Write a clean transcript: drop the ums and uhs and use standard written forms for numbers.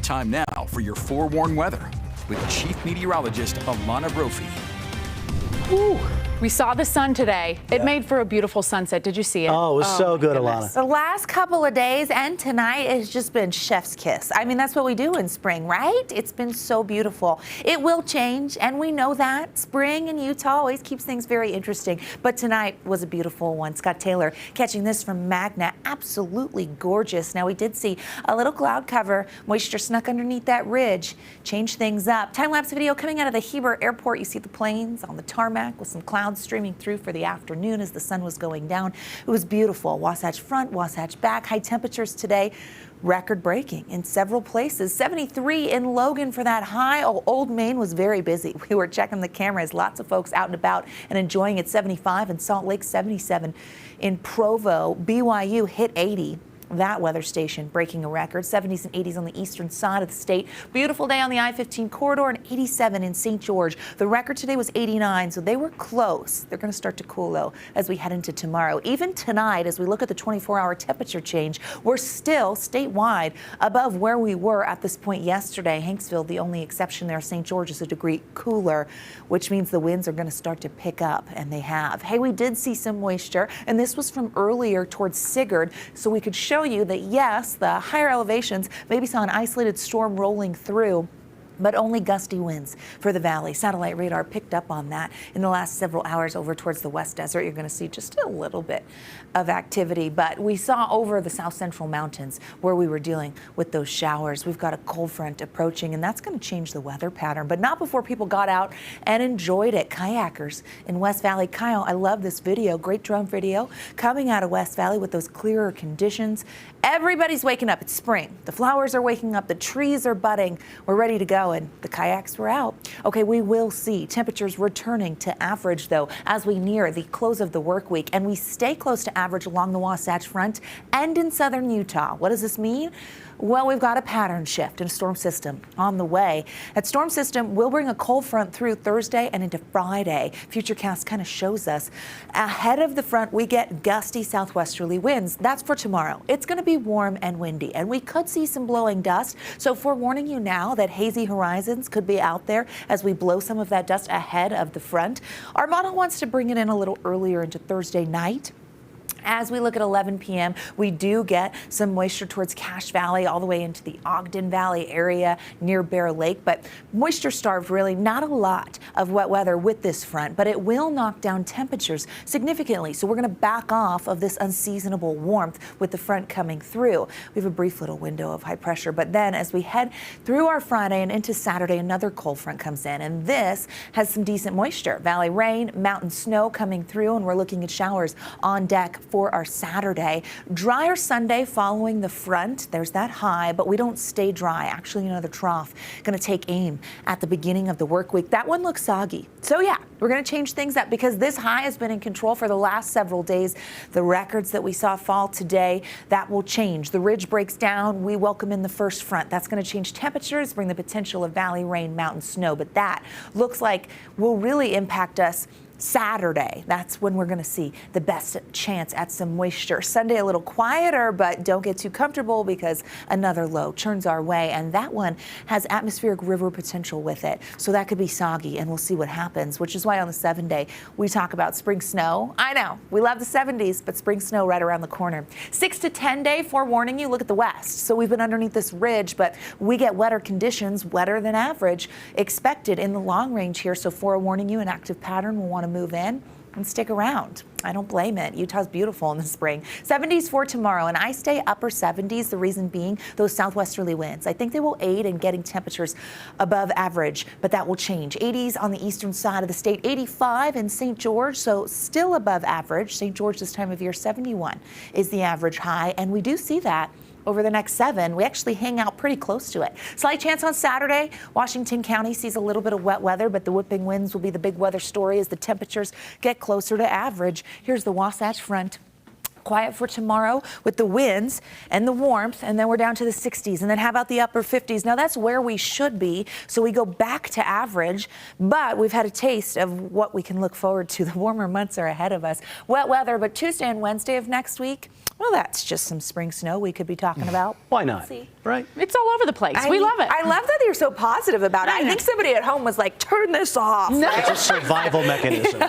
Time now for your forewarned weather with Chief Meteorologist Alana Brophy. Ooh, we saw the sun today. It made for a beautiful sunset. Did you see it? Oh, it was so good, Alana. The last couple of days and tonight has just been chef's kiss. I mean, that's what we do in spring, right? It's been so beautiful. It will change, and we know that. Spring in Utah always keeps things very interesting. But tonight was a beautiful one. Scott Taylor catching this from Magna. Absolutely gorgeous. Now, we did see a little cloud cover. Moisture snuck underneath that ridge. Changed things up. Time-lapse video coming out of the Heber Airport. You see the planes on the tarmac with some clouds streaming through for the afternoon as the sun was going down. It was beautiful. Wasatch Front, Wasatch Back. High temperatures today, record-breaking in several places. 73 in Logan for that high. Oh, Old Main was very busy. We were checking the cameras. Lots of folks out and about and enjoying it. 75 in Salt Lake, 77 in Provo. BYU hit 80. That weather station breaking a record. 70s and 80s on the eastern side of the state. Beautiful day on the I-15 corridor, and 87 in St. George. The record today was 89, so they were close. They're going to start to cool, though, as we head into tomorrow. Even tonight, as we look at the 24-hour temperature change, we're still statewide above where we were at this point yesterday. Hanksville, the only exception there. St. George is a degree cooler, which means the winds are going to start to pick up, and they have. Hey, we did see some moisture, and this was from earlier towards Sigurd, so we could show you that, yes, the higher elevations maybe saw an isolated storm rolling through, but only gusty winds for the valley. Satellite radar picked up on that in the last several hours over towards the West Desert. You're going to see just a little bit of activity, but we saw over the south central mountains where we were dealing with those showers. We've got a cold front approaching, and that's going to change the weather pattern, but not before people got out and enjoyed it. Kayakers in West Valley. Kyle, I love this video. Great drone video coming out of West Valley with those clearer conditions. Everybody's waking up. It's spring. The flowers are waking up. The trees are budding. We're ready to go. And the kayaks were out. Okay, we will see temperatures returning to average, though, as we near the close of the work week, and we stay close to average along the Wasatch Front and in southern Utah. What does this mean? Well, we've got a pattern shift in a storm system on the way. That storm system will bring a cold front through Thursday and into Friday. Futurecast kind of shows us ahead of the front, we get gusty southwesterly winds. That's for tomorrow. It's going to be warm and windy, and we could see some blowing dust. So forewarning you now that hazy horizons could be out there as we blow some of that dust ahead of the front. Our model wants to bring it in a little earlier into Thursday night. As we look at 11 p.m., we do get some moisture towards Cache Valley, all the way into the Ogden Valley area near Bear Lake. But moisture starved, really, not a lot of wet weather with this front, but it will knock down temperatures significantly. So we're going to back off of this unseasonable warmth with the front coming through. We have a brief little window of high pressure, but then as we head through our Friday and into Saturday, another cold front comes in, and this has some decent moisture. Valley rain, mountain snow coming through, and we're looking at showers on deck for our Saturday. Drier Sunday following the front. There's that high, but we don't stay dry. Actually, another trough going to take aim at the beginning of the work week. That one looks soggy. So yeah, we're going to change things up because this high has been in control for the last several days. The records that we saw fall today, that will change. The ridge breaks down. We welcome in the first front. That's going to change temperatures, bring the potential of valley rain, mountain snow, but that looks like will really impact us Saturday. That's when we're going to see the best chance at some moisture. Sunday a little quieter, but don't get too comfortable because another low turns our way, and that one has atmospheric river potential with it. So that could be soggy, and we'll see what happens, which is why on the 7-day we talk about spring snow. I know, we love the 70s, but spring snow right around the corner. 6 to 10 day, forewarning you, look at the west. So we've been underneath this ridge, but we get wetter conditions, wetter than average, expected in the long range here. So forewarning you, an active pattern will want to move in and stick around. I don't blame it. Utah's beautiful in the spring. 70s for tomorrow, and I stay upper 70s. The reason being those southwesterly winds. I think they will aid in getting temperatures above average, but that will change. 80s on the eastern side of the state, 85 in St. George, so still above average. St. George this time of year, 71 is the average high, and we do see that over the next 7. We actually hang out pretty close to it. Slight chance on Saturday. Washington County sees a little bit of wet weather, but the whipping winds will be the big weather story as the temperatures get closer to average. Here's the Wasatch Front. quiet for tomorrow with the winds and the warmth, and then we're down to the 60s. And then how about the upper 50s? Now that's where we should be, so we go back to average, but we've had a taste of what we can look forward to. The warmer months are ahead of us. Wet weather, but Tuesday and Wednesday of next week, well, that's just some spring snow we could be talking about. Why not? See? Right? It's all over the place. We love it. I love that you're so positive about it. I think somebody at home was like, turn this off. No. It's a survival mechanism.